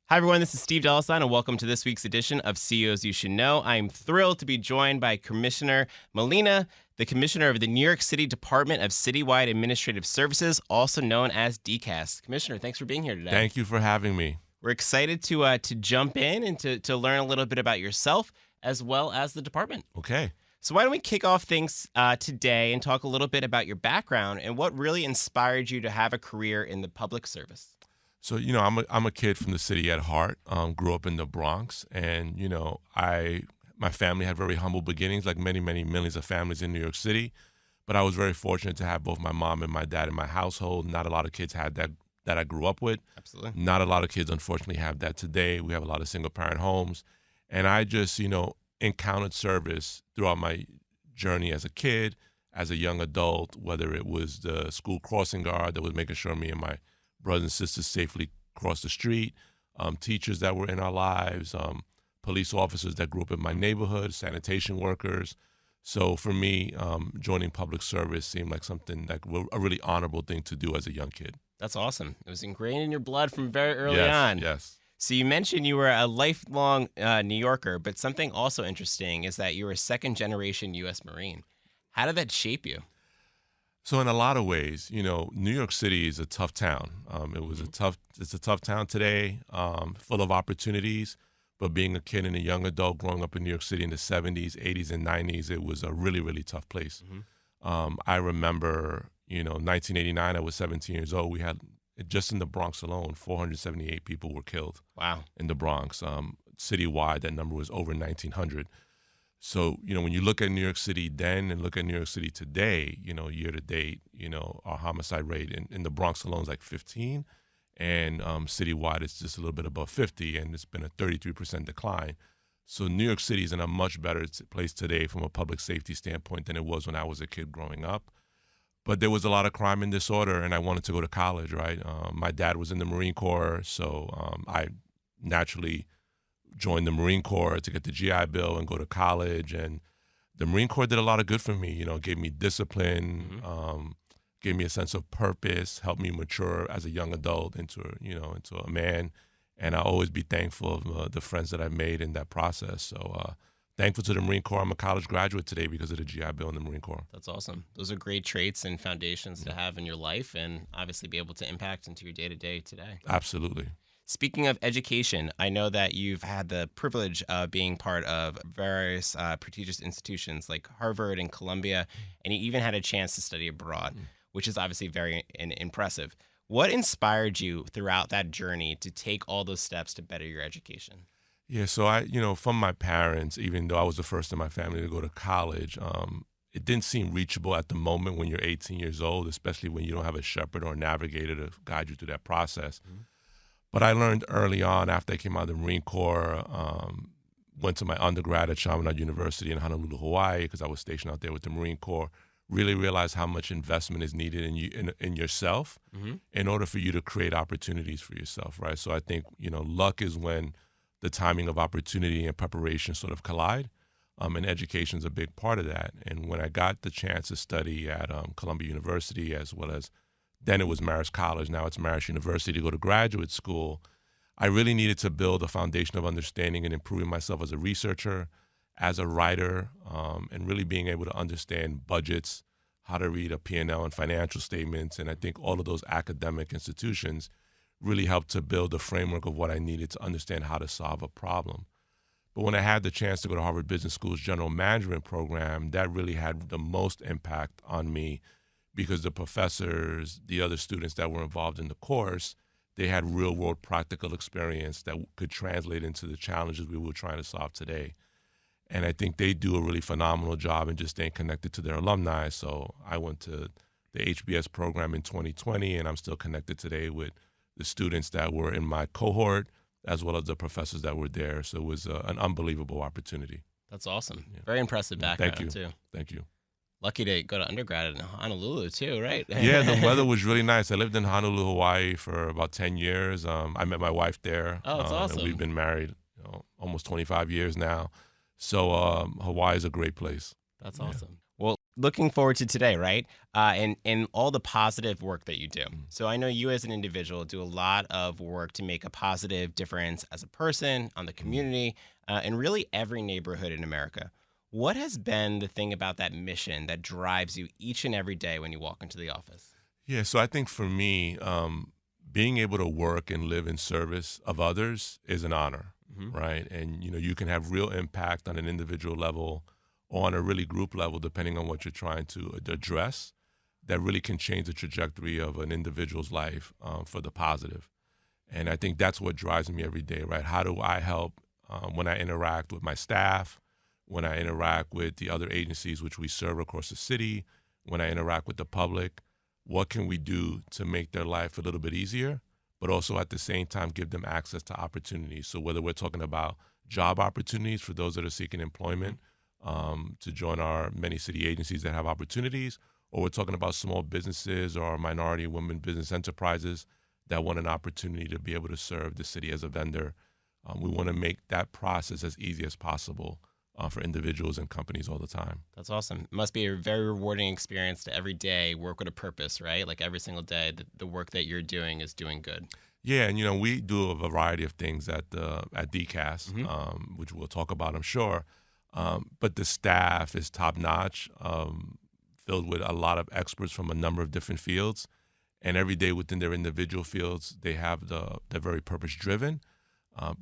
Hi, everyone. This is Steve Deliston, and welcome to this week's edition of CEOs You Should Know. I'm thrilled to be joined by Commissioner Molina, the Commissioner of the New York City Department of Citywide Administrative Services, also known as DCAS. Commissioner, thanks for being here today. Thank you for having me. We're excited to jump in and to learn a little bit about yourself as well as the department. Okay. So why don't we kick off things today and talk a little bit about your background and what really inspired you to have a career in the public service? So, I'm a kid from the city at heart. Grew up in the Bronx, and my family had very humble beginnings, like many millions of families in New York City. But I was very fortunate to have both my mom and my dad in my household. Not a lot of kids had that I grew up with. Absolutely. Not a lot of kids, unfortunately, have that today. We have a lot of single parent homes, and I just encountered service throughout my journey as a kid, as a young adult. Whether it was the school crossing guard that was making sure me and my brothers and sisters safely cross the street, teachers that were in our lives, police officers that grew up in my neighborhood, sanitation workers. So for me, joining public service seemed like something like a really honorable thing to do as a young kid. That's awesome. It was ingrained in your blood from very early Yes, on. yes. So you mentioned you were a lifelong New Yorker, but something also interesting is that you were a second-generation U.S. Marine. How did that shape you? So in a lot of ways, New York City is a tough town. It's a tough town today, full of opportunities. But being a kid and a young adult growing up in New York City in the 70s, 80s, and 90s, it was a really, really tough place. I remember, 1989, I was 17 years old. We had, just in the Bronx alone, 478 people were killed. Wow. In the Bronx. Citywide, that number was over 1,900. So, when you look at New York City then and look at New York City today, year to date, our homicide rate in the Bronx alone is like 15, and citywide it's just a little bit above 50, and it's been a 33% decline. So New York City is in a much better place today from a public safety standpoint than it was when I was a kid growing up. But there was a lot of crime and disorder, and I wanted to go to college, right? My dad was in the Marine Corps, so I naturally joined the Marine Corps to get the GI Bill and go to college. And the Marine Corps did a lot of good for me, gave me discipline, gave me a sense of purpose, helped me mature as a young adult into a man. And I'll always be thankful of the friends that I made in that process. So thankful to the Marine Corps. I'm a college graduate today because of the GI Bill in the Marine Corps. That's awesome. Those are great traits and foundations to have in your life and obviously be able to impact into your day-to-day today. Absolutely. Speaking of education, I know that you've had the privilege of being part of various prestigious institutions like Harvard and Columbia, and you even had a chance to study abroad, which is obviously very impressive. What inspired you throughout that journey to take all those steps to better your education? Yeah, so I, from my parents, even though I was the first in my family to go to college, it didn't seem reachable at the moment when you're 18 years old, especially when you don't have a shepherd or a navigator to guide you through that process. But I learned early on after I came out of the Marine Corps, went to my undergrad at Chaminade University in Honolulu, Hawaii, because I was stationed out there with the Marine Corps, really realized how much investment is needed in yourself in order for you to create opportunities for yourself, right? So I think, luck is when the timing of opportunity and preparation sort of collide, and education is a big part of that. And when I got the chance to study at Columbia University as well as then it was Marist College, now it's Marist University, to go to graduate school, I really needed to build a foundation of understanding and improving myself as a researcher, as a writer, and really being able to understand budgets, how to read a P&L and financial statements. And I think all of those academic institutions really helped to build a framework of what I needed to understand how to solve a problem. But when I had the chance to go to Harvard Business School's general management program, that really had the most impact on me, because the professors, the other students that were involved in the course, they had real-world practical experience that could translate into the challenges we were trying to solve today. And I think they do a really phenomenal job in just staying connected to their alumni. So I went to the HBS program in 2020, and I'm still connected today with the students that were in my cohort, as well as the professors that were there. So it was an unbelievable opportunity. That's awesome. Yeah. Very impressive background, Thank you. too. Thank you. Lucky to go to undergrad in Honolulu, too, right? Yeah, the weather was really nice. I lived in Honolulu, Hawaii for about 10 years. I met my wife there. Oh, that's awesome. And we've been married almost 25 years now. So Hawaii is a great place. That's awesome. Well, looking forward to today, right? And all the positive work that you do. Mm. So I know you as an individual do a lot of work to make a positive difference as a person, on the Mm. community, and really every neighborhood in America. What has been the thing about that mission that drives you each and every day when you walk into the office? Yeah, so I think for me, being able to work and live in service of others is an honor, Hmm. right? And you can have real impact on an individual level or on a really group level, depending on what you're trying to address. That really can change the trajectory of an individual's life for the positive. And I think that's what drives me every day, right? How do I help when I interact with my staff, when I interact with the other agencies which we serve across the city, when I interact with the public? What can we do to make their life a little bit easier, but also at the same time give them access to opportunities? So whether we're talking about job opportunities for those that are seeking employment to join our many city agencies that have opportunities, or we're talking about small businesses or minority women business enterprises that want an opportunity to be able to serve the city as a vendor. We want to make that process as easy as possible for individuals and companies all the time. That's awesome. It must be a very rewarding experience to every day work with a purpose, right? Like every single day, the work that you're doing is doing good. Yeah, and we do a variety of things at DCAS, Hmm. which we'll talk about, I'm sure. But the staff is top notch, filled with a lot of experts from a number of different fields, and every day within their individual fields, they have they're very purpose driven.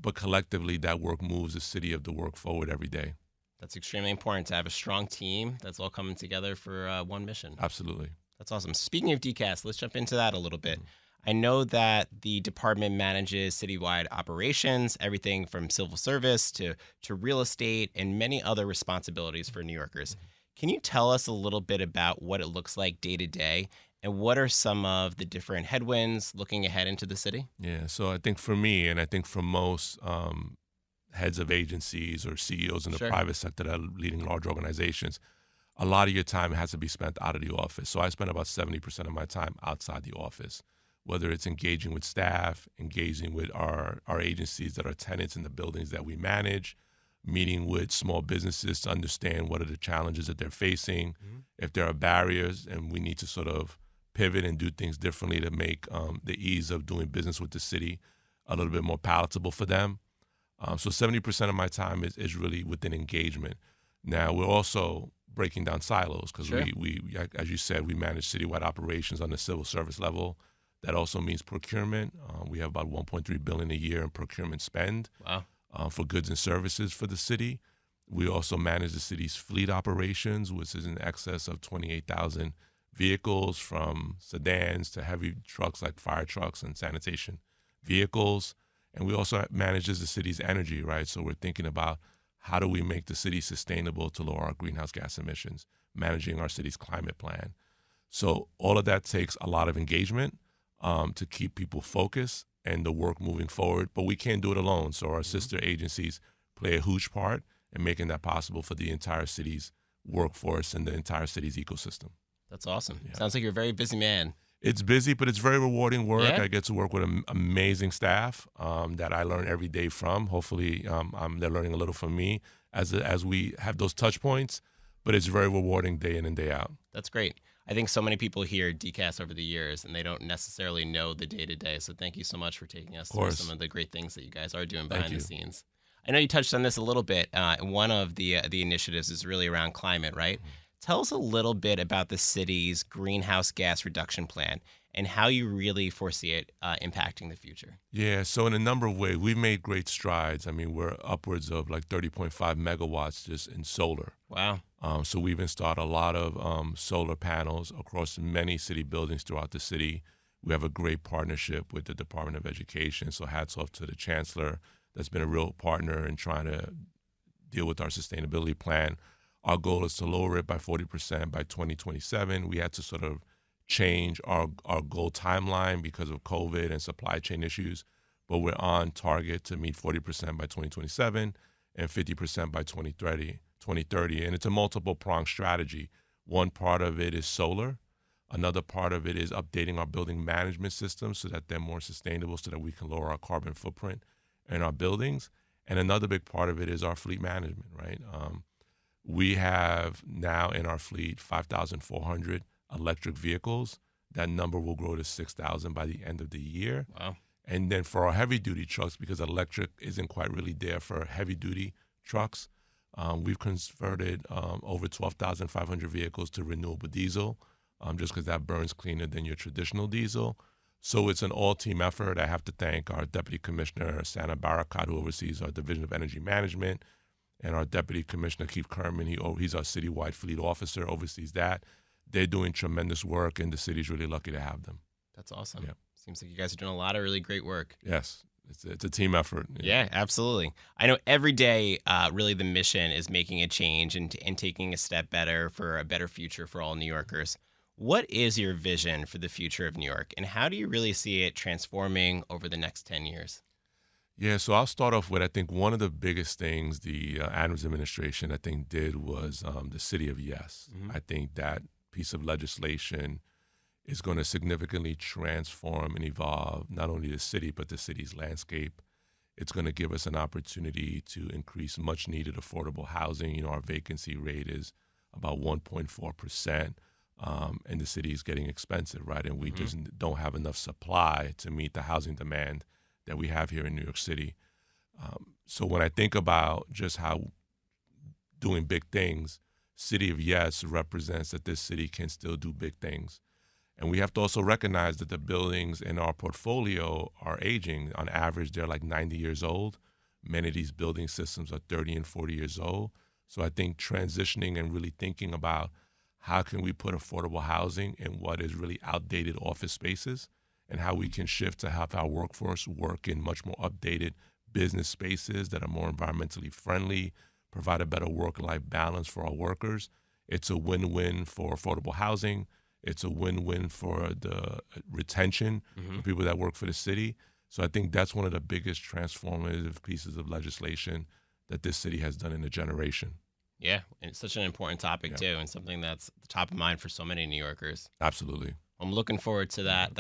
But collectively, that work moves the city of the work forward every day. That's extremely important to have a strong team that's all coming together for one mission. Absolutely. That's awesome. Speaking of DCAS, let's jump into that a little bit. Mhm. I know that the department manages citywide operations, everything from civil service to real estate and many other responsibilities for New Yorkers. Can you tell us a little bit about what it looks like day to day and what are some of the different headwinds looking ahead into the city? Yeah, so I think for me, and I think for most heads of agencies or CEOs in the Sure. private sector that are leading large organizations, a lot of your time has to be spent out of the office. So I spend about 70% of my time outside the office, whether it's engaging with staff, engaging with our agencies that are tenants in the buildings that we manage, meeting with small businesses to understand what are the challenges that they're facing, Mhm. if there are barriers, and we need to sort of pivot and do things differently to make the ease of doing business with the city a little bit more palatable for them. So 70% of my time is really within engagement. Now, we're also breaking down silos because Sure. as you said, we manage citywide operations on the civil service level. That also means procurement. We have about $1.3 billion a year in procurement spend Wow. for goods and services for the city. We also manage the city's fleet operations, which is in excess of 28,000 vehicles, from sedans to heavy trucks like fire trucks and sanitation vehicles. And we also manages the city's energy, right? So we're thinking about how do we make the city sustainable to lower our greenhouse gas emissions, managing our city's climate plan. So all of that takes a lot of engagement to keep people focused and the work moving forward. But we can't do it alone. So our sister agencies play a huge part in making that possible for the entire city's workforce and the entire city's ecosystem. That's awesome. Yeah. Sounds like you're a very busy man. It's busy, but it's very rewarding work. Yeah. I get to work with an amazing staff that I learn every day from. Hopefully, they're learning a little from me as we have those touch points. But it's very rewarding day in and day out. That's great. I think so many people hear DCAS over the years and they don't necessarily know the day to day. So thank you so much for taking us Of through course. some of the great things that you guys are doing Thank behind you. the scenes. I know you touched on this a little bit. One of the initiatives is really around climate, right? Tell us a little bit about the city's greenhouse gas reduction plan and how you really foresee it impacting the future. Yeah, so in a number of ways, we've made great strides. I mean, we're upwards of like 30.5 megawatts just in solar. Wow. So we've installed a lot of solar panels across many city buildings throughout the city. We have a great partnership with the Department of Education. So hats off to the chancellor that's been a real partner in trying to deal with our sustainability plan. Our goal is to lower it by 40% by 2027. We had to sort of change our goal timeline because of COVID and supply chain issues, but we're on target to meet 40% by 2027 and 50% by 2030. And it's a multiple pronged strategy. One part of it is solar. Another part of it is updating our building management systems so that they're more sustainable so that we can lower our carbon footprint in our buildings. And another big part of it is our fleet management, right? We have now in our fleet 5,400 electric vehicles. That number will grow to 6,000 by the end of the year. Wow. And then for our heavy duty trucks, because electric isn't quite really there for heavy duty trucks, we've converted over 12,500 vehicles to renewable diesel, just because that burns cleaner than your traditional diesel. So it's an all-team effort. I have to thank our Deputy Commissioner, Sana Barakat, who oversees our Division of Energy Management, and our Deputy Commissioner, Keith Kerman. He's our citywide fleet officer, oversees that. They're doing tremendous work, and the city's really lucky to have them. That's awesome. Yeah. Seems like you guys are doing a lot of really great work. Yes, it's a team effort. Yeah, absolutely. I know every day, really the mission is making a change and taking a step better for a better future for all New Yorkers. What is your vision for the future of New York, and how do you really see it transforming over the next 10 years? Yeah, so I'll start off with, I think one of the biggest things the Adams administration, I think, did was the City of Yes. Mm-hmm. I think that piece of legislation is going to significantly transform and evolve not only the city, but the city's landscape. It's going to give us an opportunity to increase much needed affordable housing. You know, our vacancy rate is about 1.4%, and the city is getting expensive, right? And we just don't have enough supply to meet the housing demand that we have here in New York City. So when I think about just how doing big things, City of Yes represents that this city can still do big things. And we have to also recognize that the buildings in our portfolio are aging. On average, they're like 90 years old. Many of these building systems are 30 and 40 years old. So I think transitioning and really thinking about how can we put affordable housing in what is really outdated office spaces, and how we can shift to have our workforce work in much more updated business spaces that are more environmentally friendly, provide a better work-life balance for our workers. It's a win-win for affordable housing. It's a win-win for the retention for people that work for the city. So I think that's one of the biggest transformative pieces of legislation that this city has done in a generation. Yeah, and it's such an important topic too, and something that's top of mind for so many New Yorkers. Absolutely. I'm looking forward to that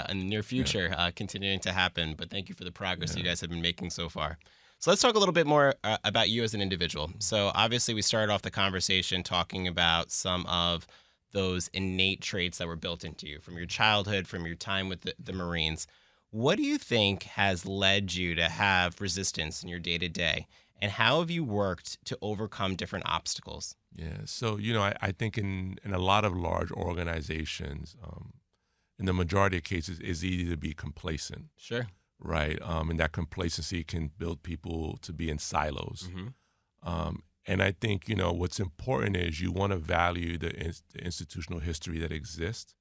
in the near future continuing to happen. But thank you for the progress you guys have been making so far. So let's talk a little bit more about you as an individual. So obviously we started off the conversation talking about some of those innate traits that were built into you from your childhood, from your time with the Marines. What do you think has led you to have resistance in your day-to-day? And how have you worked to overcome different obstacles? Yeah, so, I think in a lot of large organizations, in the majority of cases, it's easy to be complacent. Sure. Right? And that complacency can build people to be in silos. And I think, what's important is you want to value the institutional history that exists.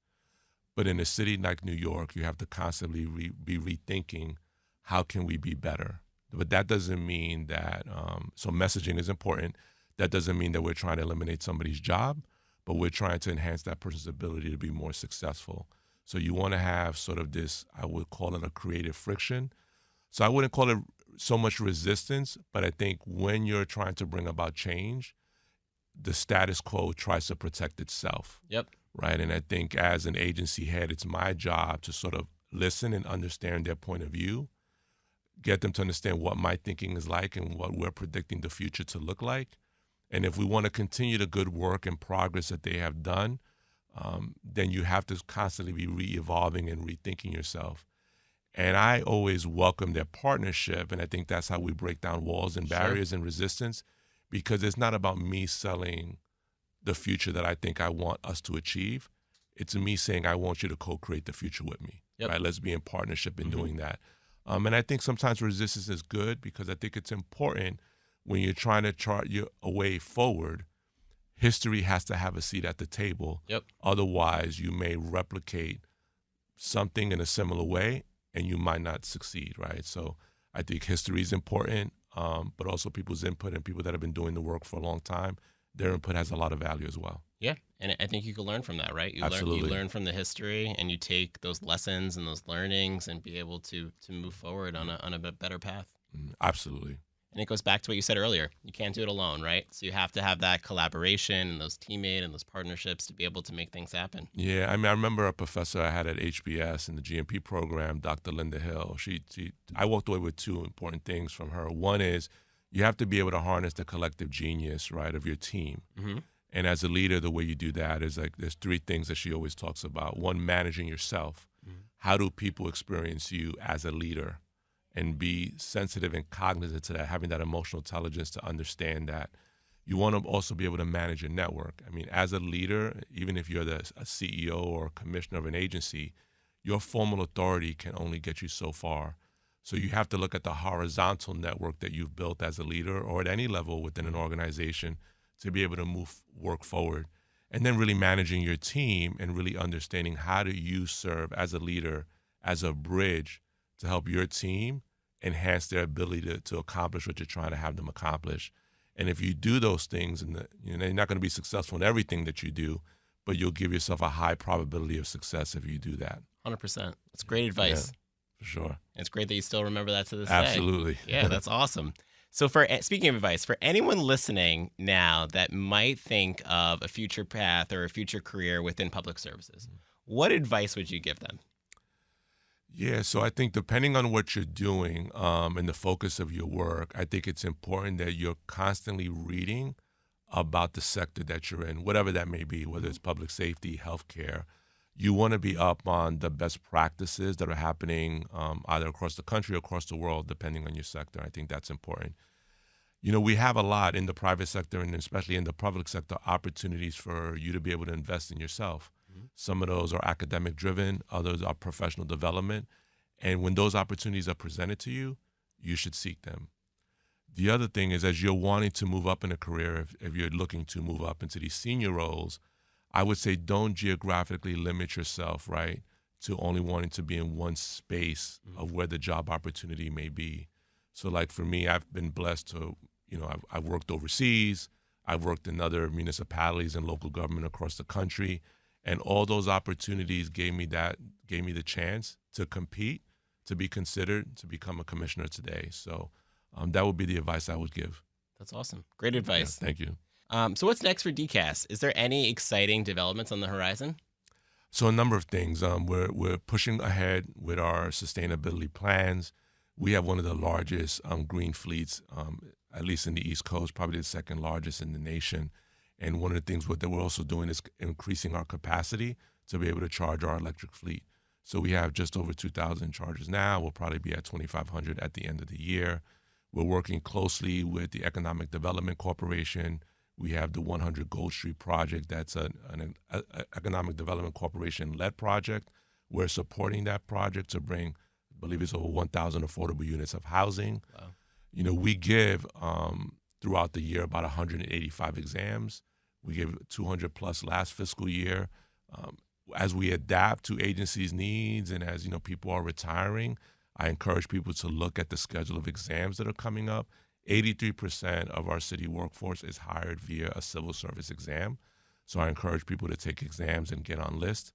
But in a city like New York, you have to constantly be rethinking how can we be better. But that doesn't mean that, so messaging is important. That doesn't mean that we're trying to eliminate somebody's job, but we're trying to enhance that person's ability to be more successful. So you want to have sort of this, I would call it a creative friction. So I wouldn't call it so much resistance, but I think when you're trying to bring about change, the status quo tries to protect itself. Yep. Right. And I think as an agency head, it's my job to sort of listen and understand their point of view, get them to understand what my thinking is like and what we're predicting the future to look like. And if we want to continue the good work and progress that they have done, then you have to constantly be re-evolving and rethinking yourself. And I always welcome their partnership, and I think that's how we break down walls and barriers and resistance, because it's not about me selling the future that I think I want us to achieve. It's me saying I want you to co-create the future with me. Yep. Right? Let's be in partnership in doing that. And I think sometimes resistance is good because I think it's important when you're trying to chart a way forward. History has to have a seat at the table. Yep. Otherwise, you may replicate something in a similar way and you might not succeed, right? So I think history is important, but also people's input and people that have been doing the work for a long time, their input has a lot of value as well. Yeah, and I think you can learn from that, right? Absolutely. You learn from the history, and you take those lessons and those learnings and be able to move forward on a better path. Absolutely. And it goes back to what you said earlier. You can't do it alone, right? So you have to have that collaboration and those teammate and those partnerships to be able to make things happen. Yeah, I remember a professor I had at HBS in the GMP program, Dr. Linda Hill. I walked away with two important things from her. One is you have to be able to harness the collective genius, right, of your team. Mm-hmm. And as a leader, the way you do that is like there's three things that she always talks about. One, managing yourself. Mm-hmm. How do people experience you as a leader? And be sensitive and cognizant to that, having that emotional intelligence to understand that. You want to also be able to manage your network. I mean, as a leader, even if you're a CEO or commissioner of an agency, your formal authority can only get you so far. So you have to look at the horizontal network that you've built as a leader or at any level within an organization to be able to work forward. And then really managing your team and really understanding how do you serve as a leader, as a bridge to help your team enhance their ability to accomplish what you're trying to have them accomplish. And if you do those things, and you're not going to be successful in everything that you do, but you'll give yourself a high probability of success if you do that. 100%. That's great advice. Yeah, for sure. It's great that you still remember that to this day. Absolutely. Yeah, that's awesome. So speaking of advice, for anyone listening now that might think of a future path or a future career within public services, what advice would you give them? Yeah, so I think depending on what you're doing and the focus of your work, I think it's important that you're constantly reading about the sector that you're in, whatever that may be, whether it's public safety, healthcare. You want to be up on the best practices that are happening either across the country or across the world, depending on your sector. I think that's important. We have a lot in the private sector and especially in the public sector, opportunities for you to be able to invest in yourself. Some of those are academic driven, others are professional development. And when those opportunities are presented to you, you should seek them. The other thing is, as you're wanting to move up in a career, if you're looking to move up into these senior roles, I would say don't geographically limit yourself, right, to only wanting to be in one space of where the job opportunity may be. So like for me, I've been blessed to, I've worked overseas. I've worked in other municipalities and local government across the country. And all those opportunities gave me the chance to compete, to be considered, to become a commissioner today. So that would be the advice I would give. That's awesome. Great advice. Yeah, thank you. So what's next for DCAS? Is there any exciting developments on the horizon? So a number of things. We're pushing ahead with our sustainability plans. We have one of the largest green fleets, at least in the East Coast, probably the second largest in the nation. And one of the things that we're also doing is increasing our capacity to be able to charge our electric fleet. So we have just over 2,000 chargers now. We'll probably be at 2,500 at the end of the year. We're working closely with the Economic Development Corporation. We have the 100 Gold Street project. That's an Economic Development Corporation-led project. We're supporting that project to bring, I believe it's over 1,000 affordable units of housing. Wow. We give throughout the year about 185 exams. We gave 200 plus last fiscal year. As we adapt to agencies' needs and as people are retiring, I encourage people to look at the schedule of exams that are coming up. 83% of our city workforce is hired via a civil service exam. So I encourage people to take exams and get on list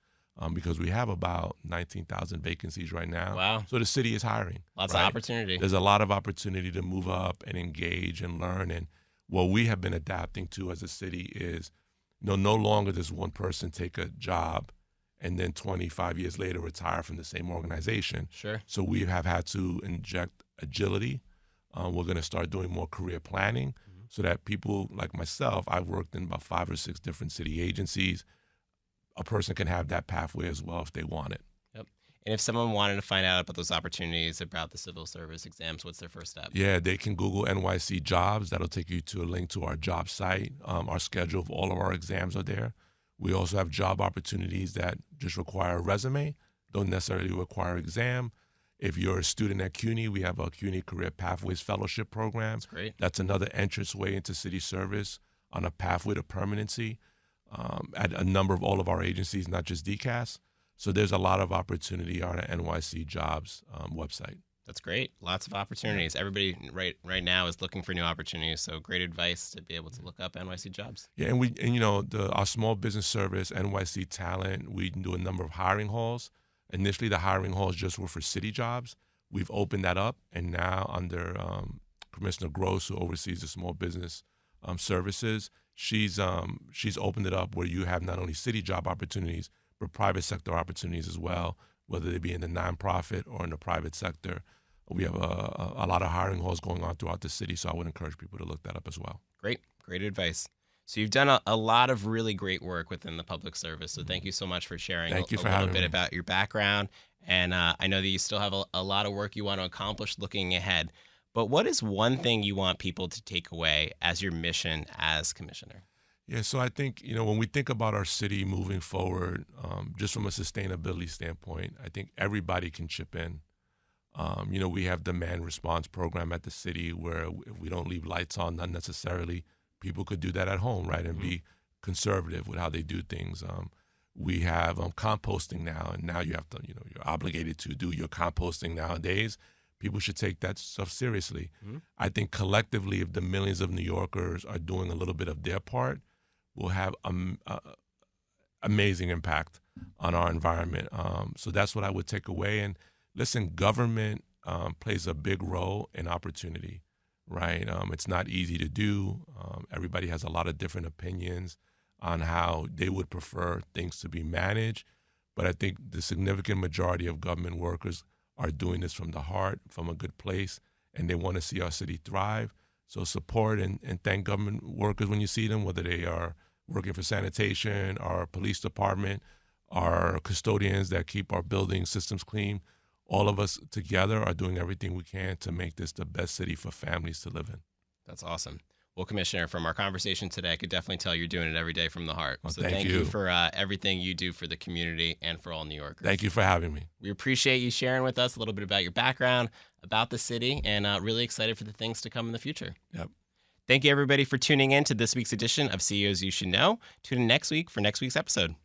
because we have about 19,000 vacancies right now. Wow. So the city is hiring. Lots of opportunity. There's a lot of opportunity to move up and engage and learn. And what we have been adapting to as a city is no longer does one person take a job and then 25 years later retire from the same organization. Sure. So we have had to inject agility. We're going to start doing more career planning so that people like myself, I've worked in about 5 or 6 different city agencies. A person can have that pathway as well if they want it. Yep. And if someone wanted to find out about those opportunities about the civil service exams, what's their first step? Yeah, they can Google NYC jobs. That'll take you to a link to our job site. Our schedule of all of our exams are there. We also have job opportunities that just require a resume, don't necessarily require exam. If you're a student at CUNY, we have a CUNY Career Pathways Fellowship Program. That's great. That's another entrance way into city service on a pathway to permanency at a number of all of our agencies, not just DCAS. So there's a lot of opportunity on the NYC Jobs website. That's great. Lots of opportunities. Everybody right now is looking for new opportunities. So great advice to be able to look up NYC Jobs. Yeah, and our small business service, NYC Talent, we do a number of hiring halls. Initially, the hiring halls just were for city jobs. We've opened that up, and now under Commissioner Gross, who oversees the small business services, she's opened it up where you have not only city job opportunities, but private sector opportunities as well, whether they be in the nonprofit or in the private sector. We have a lot of hiring halls going on throughout the city, so I would encourage people to look that up as well. Great advice. So you've done a lot of really great work within the public service. So thank you so much for sharing Thank you a for little having bit me. about your background. And I know that you still have a lot of work you want to accomplish looking ahead. But what is one thing you want people to take away as your mission as commissioner? Yeah, so I think, when we think about our city moving forward, just from a sustainability standpoint, I think everybody can chip in. We have demand response program at the city where if we don't leave lights on unnecessarily, people could do that at home, right, and be conservative with how they do things. We have composting now, and now you have to, you're obligated to do your composting nowadays. People should take that stuff seriously. I think collectively, if the millions of New Yorkers are doing a little bit of their part, we'll have amazing impact on our environment. So that's what I would take away. And listen, government plays a big role in opportunity, right? It's not easy to do. Everybody has a lot of different opinions on how they would prefer things to be managed. But I think the significant majority of government workers are doing this from the heart, from a good place, and they want to see our city thrive. So support and thank government workers when you see them, whether they are working for sanitation, our police department, our custodians that keep our building systems clean. All of us together are doing everything we can to make this the best city for families to live in. That's awesome. Well, Commissioner, from our conversation today, I could definitely tell you're doing it every day from the heart. Well, so thank you you for everything you do for the community and for all New Yorkers. Thank you for having me. We appreciate you sharing with us a little bit about your background, about the city, and really excited for the things to come in the future. Yep. Thank you, everybody, for tuning in to this week's edition of CEOs You Should Know. Tune in next week for next week's episode.